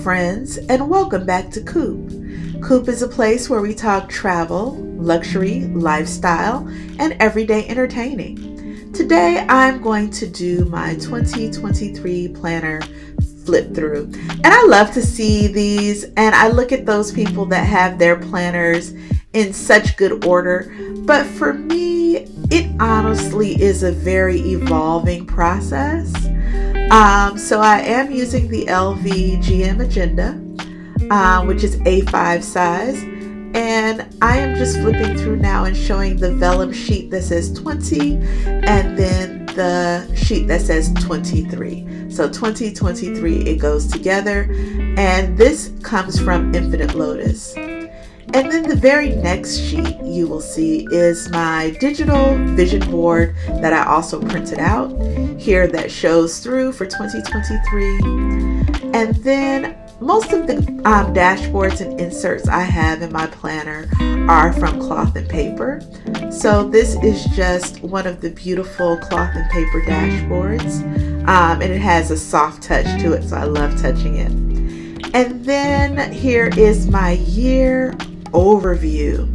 friends, and welcome back to Coop. Coop is a place where we talk travel, luxury, lifestyle, and everyday entertaining. Today I'm going to do my 2023 planner flip through, and I love to see these, and I look at those people that have their planners in such good order, but for me it honestly is a very evolving process. So I am using the LV GM Agenda, which is A5 size, and I am just flipping through now and showing the vellum sheet that says 20 and then the sheet that says 23. So 2023, it goes together, and this comes from Infinite Lotus. And then the very next sheet you will see is my digital vision board that I also printed out here that shows through for 2023. And then most of the dashboards and inserts I have in my planner are from cloth and paper. So this is just one of the beautiful cloth and paper dashboards. And it has a soft touch to it, so I love touching it. And then here is my year overview.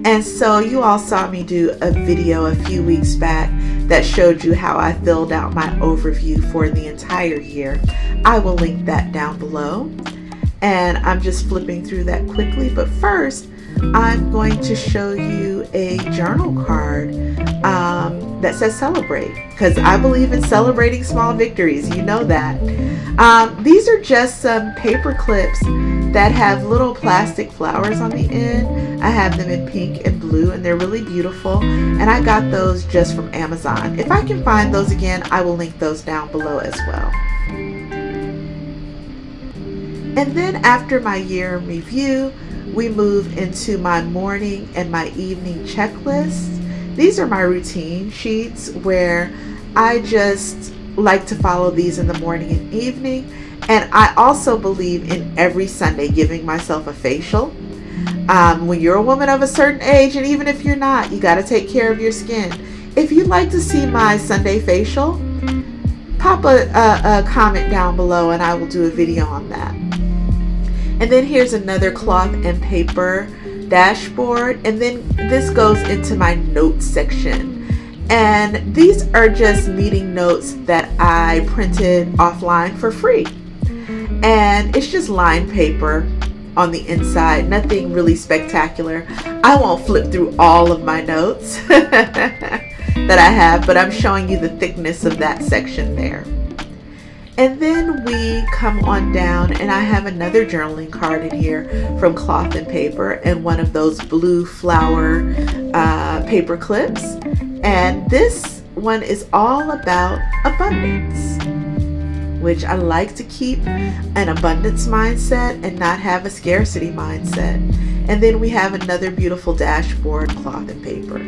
And so you all saw me do a video a few weeks back that showed you how I filled out my overview for the entire year. I will link that down below, and I'm just flipping through that quickly. But first I'm going to show you a journal card that says celebrate, because I believe in celebrating small victories, you know that. These are just some paper clips that have little plastic flowers on the end. I have them in pink and blue, and they're really beautiful, and I got those just from Amazon. If I can find those again, I will link those down below as well. And then after my year in review, we move into my morning and my evening checklists. These are my routine sheets where I just like to follow these in the morning and evening. And I also believe in every Sunday giving myself a facial. When you're a woman of a certain age, and even if you're not, you got to take care of your skin. If you'd like to see my Sunday facial, pop a comment down below and I will do a video on that. And then here's another cloth and paper dashboard, and then this goes into my notes section. And these are just meeting notes that I printed offline for free. And it's just lined paper on the inside, nothing really spectacular. I won't flip through all of my notes that I have, but I'm showing you the thickness of that section there. And then we come on down, and I have another journaling card in here from cloth and paper, and one of those blue flower paper clips. And this one is all about abundance, which I like to keep an abundance mindset and not have a scarcity mindset. And then we have another beautiful dashboard, cloth and paper.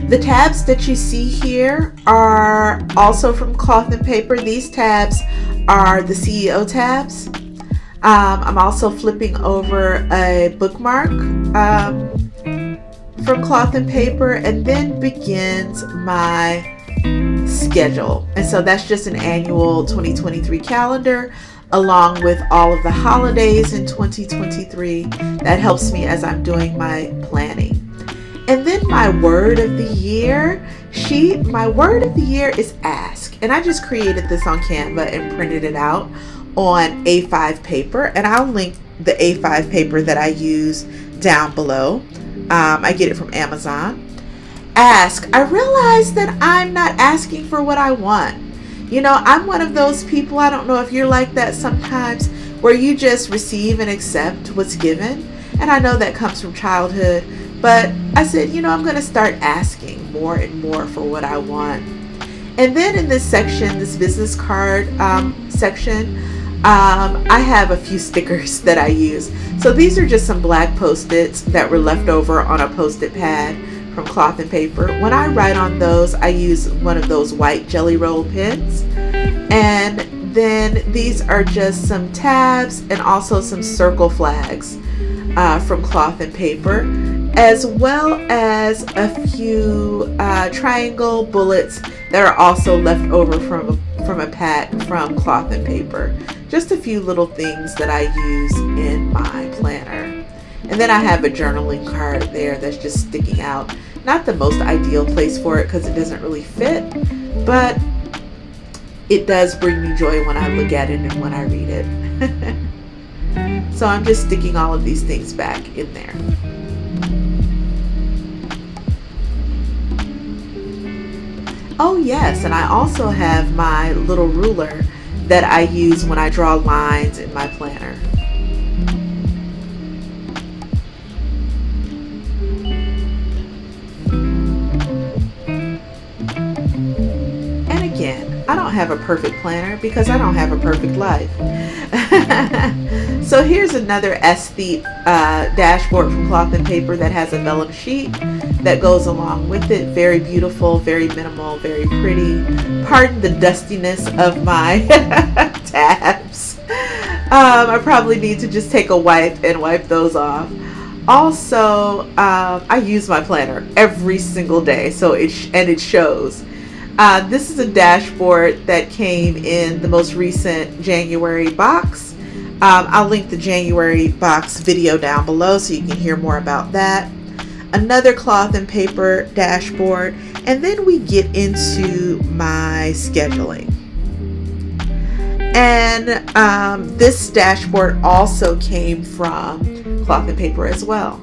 The tabs that you see here are also from cloth and paper. These tabs are the CEO tabs. I'm also flipping over a bookmark from cloth and paper, and then begins my schedule. And so that's just an annual 2023 calendar along with all of the holidays in 2023. That helps me as I'm doing my planning. And then my word of the year sheet, my word of the year is ask. And I just created this on Canva and printed it out on A5 paper, and I'll link the A5 paper that I use down below. I get it from Amazon. Ask. I realize that I'm not asking for what I want. You know, I'm one of those people, I don't know if you're like that sometimes, where you just receive and accept what's given. And I know that comes from childhood, but I said, you know, I'm going to start asking more and more for what I want. And then in this section, this business card section, I have a few stickers that I use. So these are just some black Post-its that were left over on a Post-it pad from cloth and paper. When I write on those, I use one of those white jelly roll pens. And then these are just some tabs and also some circle flags from cloth and paper, as well as a few triangle bullets that are also left over from a pack from Cloth and Paper. Just a few little things that I use in my planner. And then I have a journaling card there that's just sticking out. Not the most ideal place for it because it doesn't really fit, but it does bring me joy when I look at it and when I read it. So I'm just sticking all of these things back in there. Oh yes, and I also have my little ruler that I use when I draw lines in my planner. And again, I don't have a perfect planner because I don't have a perfect life. So here's another aesthete dashboard from Cloth and Paper that has a vellum sheet that goes along with it. Very beautiful, very minimal, very pretty. Pardon the dustiness of my tabs. I probably need to just take a wipe and wipe those off. Also, I use my planner every single day, so it shows. This is a dashboard that came in the most recent January box. I'll link the January box video down below so you can hear more about that. Another Cloth and Paper dashboard, and then we get into my scheduling. And this dashboard also came from Cloth and Paper as well.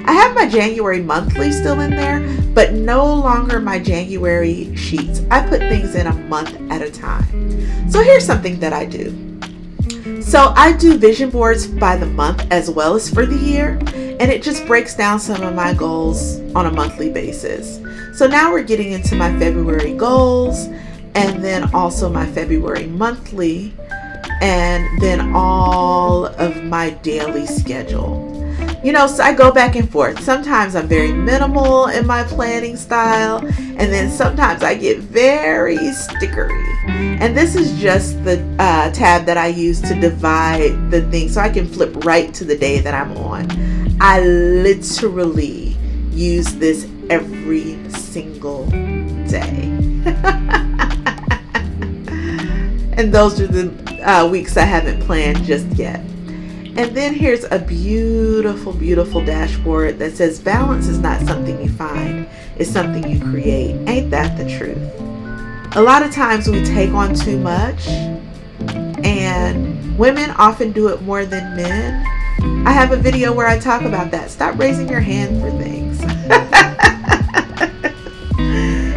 I have my January monthly still in there, but no longer my January sheets. I put things in a month at a time. So here's something that I do. So I do vision boards by the month as well as for the year, and it just breaks down some of my goals on a monthly basis. So now we're getting into my February goals, and then also my February monthly, and then all of my daily schedule. You know, so I go back and forth. Sometimes I'm very minimal in my planning style, and then sometimes I get very stickery. And this is just the tab that I use to divide the thing so I can flip right to the day that I'm on. I literally use this every single day. And those are the weeks I haven't planned just yet. And then here's a beautiful, beautiful dashboard that says balance is not something you find, it's something you create. Ain't that the truth? A lot of times we take on too much, and women often do it more than men. I have a video where I talk about that. Stop raising your hand for things.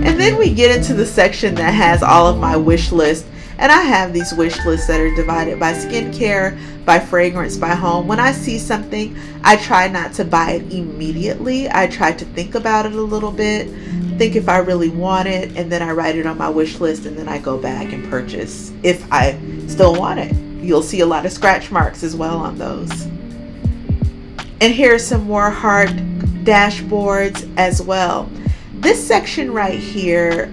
And then we get into the section that has all of my wish list. And I have these wish lists that are divided by skincare, by fragrance, by home. When I see something, I try not to buy it immediately. I try to think about it a little bit, think if I really want it, and then I write it on my wish list, and then I go back and purchase if I still want it. You'll see a lot of scratch marks as well on those. And here's some more hard dashboards as well. This section right here,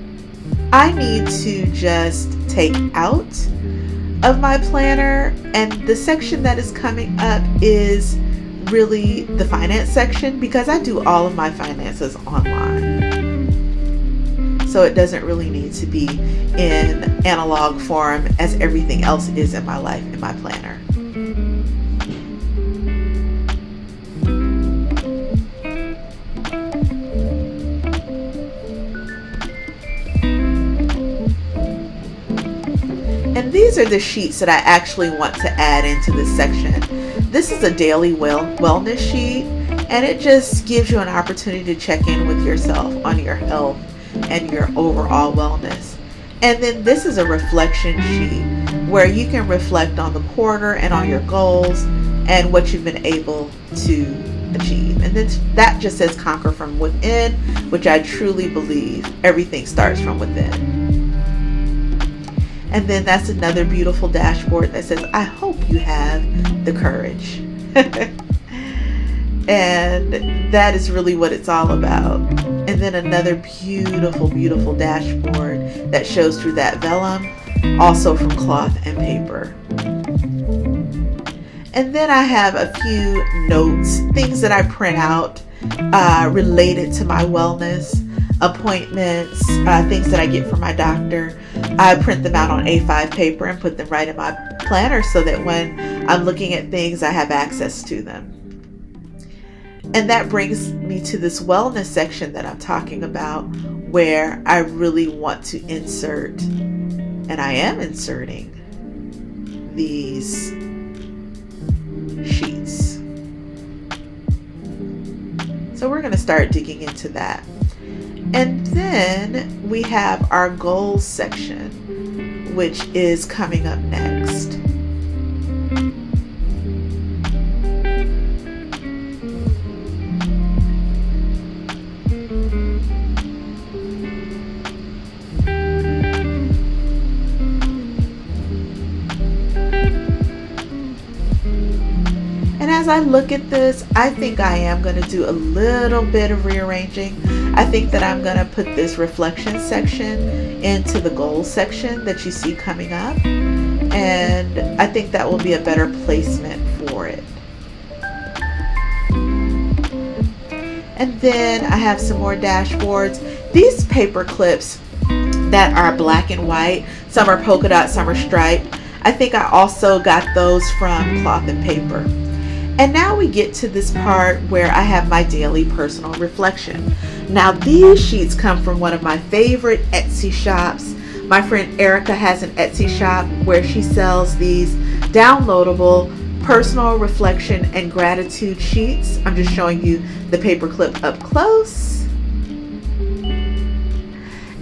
I need to just take out of my planner, and the section that is coming up is really the finance section because I do all of my finances online. So it doesn't really need to be in analog form as everything else is in my life in my planner. And these are the sheets that I actually want to add into this section. This is a daily wellness sheet, and it just gives you an opportunity to check in with yourself on your health and your overall wellness. And then this is a reflection sheet where you can reflect on the quarter and on your goals and what you've been able to achieve. And then that just says conquer from within, which I truly believe everything starts from within. And then that's another beautiful dashboard that says, I hope you have the courage. And that is really what it's all about. And then another beautiful, beautiful dashboard that shows through that vellum, also from Cloth and Paper. And then I have a few notes, things that I print out related to my wellness, appointments, things that I get from my doctor. I print them out on A5 paper and put them right in my planner so that when I'm looking at things, I have access to them. And that brings me to this wellness section that I'm talking about, where I really want to insert, and I am inserting, these sheets. So we're going to start digging into that. And then we have our goals section, which is coming up next. As I look at this, I think I am going to do a little bit of rearranging. I think that I'm going to put this reflection section into the goals section that you see coming up, and I think that will be a better placement for it. And then I have some more dashboards. These paper clips that are black and white, some are polka dot, some are striped. I think I also got those from Cloth and Paper. And now we get to this part where I have my daily personal reflection. Now these sheets come from one of my favorite Etsy shops. My friend Erica has an Etsy shop where she sells these downloadable personal reflection and gratitude sheets. I'm just showing you the paper clip up close.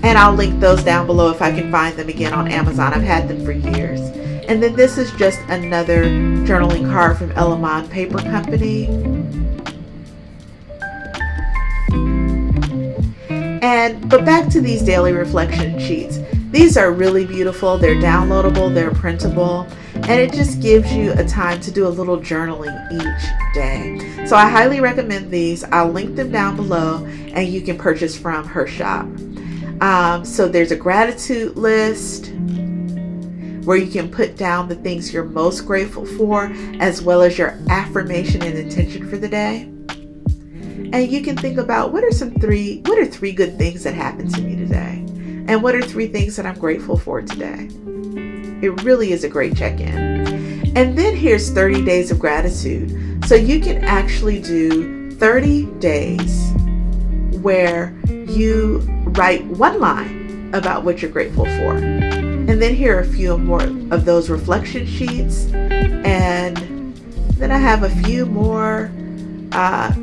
And I'll link those down below if I can find them again on Amazon. I've had them for years. And then this is just another journaling card from Ellemon Paper Company. But back to these daily reflection sheets. These are really beautiful. They're downloadable, they're printable, and it just gives you a time to do a little journaling each day. So I highly recommend these. I'll link them down below and you can purchase from her shop. So there's a gratitude list where you can put down the things you're most grateful for, as well as your affirmation and intention for the day. And you can think about what are three good things that happened to me today? And what are 3 things that I'm grateful for today? It really is a great check-in. And then here's 30 days of gratitude. So you can actually do 30 days where you write 1 line about what you're grateful for. And then here are a few more of those reflection sheets. And then I have a few more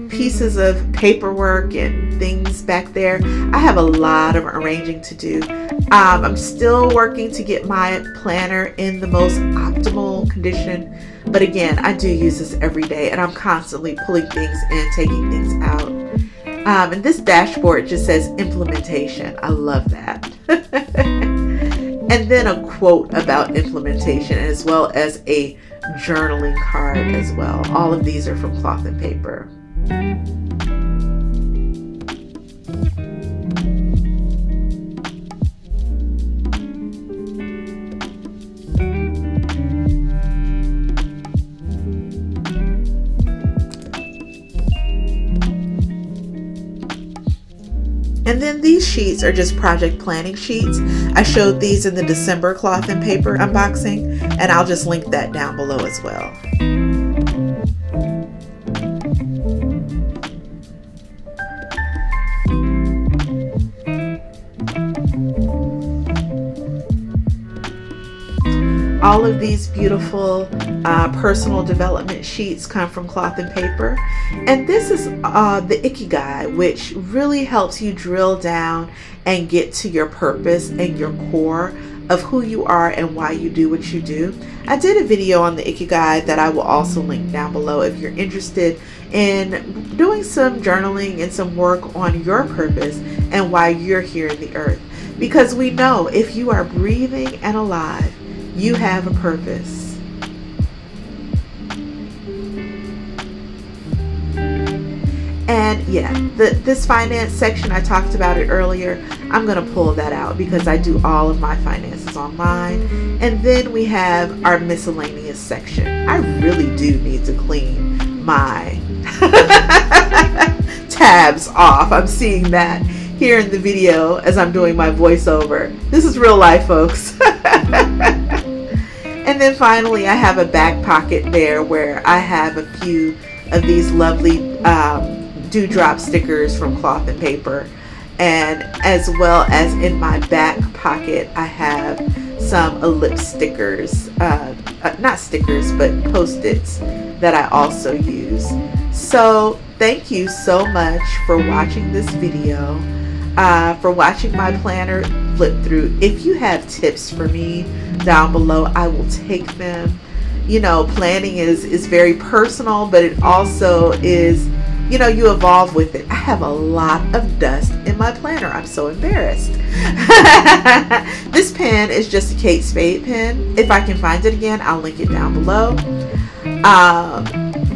pieces of paperwork and things back there. I have a lot of arranging to do. I'm still working to get my planner in the most optimal condition. But again, I do use this every day and I'm constantly pulling things in, taking things out. And this dashboard just says implementation. I love that. And then a quote about implementation, as well as a journaling card as well. All of these are from Cloth and Paper. And then these sheets are just project planning sheets. I showed these in the December Cloth and Paper unboxing, and I'll just link that down below as well. All of these beautiful personal development sheets come from Cloth and Paper. And this is the Ikigai, which really helps you drill down and get to your purpose and your core of who you are and why you do what you do. I did a video on the Ikigai that I will also link down below if you're interested in doing some journaling and some work on your purpose and why you're here in the earth. Because we know if you are breathing and alive, you have a purpose. And yeah, this finance section, I talked about it earlier. I'm going to pull that out because I do all of my finances online. And then we have our miscellaneous section. I really do need to clean my tabs off. I'm seeing that here in the video as I'm doing my voiceover. This is real life, folks. And then finally, I have a back pocket there where I have a few of these lovely dewdrop stickers from Cloth and Paper. And as well as in my back pocket, I have some ellipse stickers, not stickers, but Post-its that I also use. So thank you so much for watching this video, for watching my planner flip through. If you have tips for me down below, I will take them. You know, planning is very personal, but it also is, you know, you evolve with it. I have a lot of dust in my planner. I'm so embarrassed. This pen is just a Kate Spade pen. If I can find it again, I'll link it down below.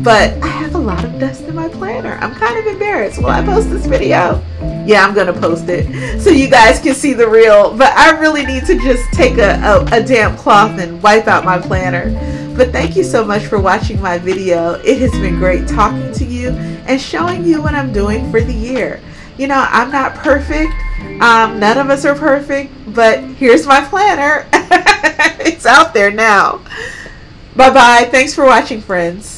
But I have a lot of dust in my planner. I'm kind of embarrassed. Will I post this video? Yeah, I'm gonna post it so you guys can see the real. But I really need to just take a damp cloth and wipe out my planner. But thank you so much for watching my video. It has been great talking to you and showing you what I'm doing for the year. You know, I'm not perfect. None of us are perfect, but here's my planner. It's out there now. Bye-bye. Thanks for watching, friends.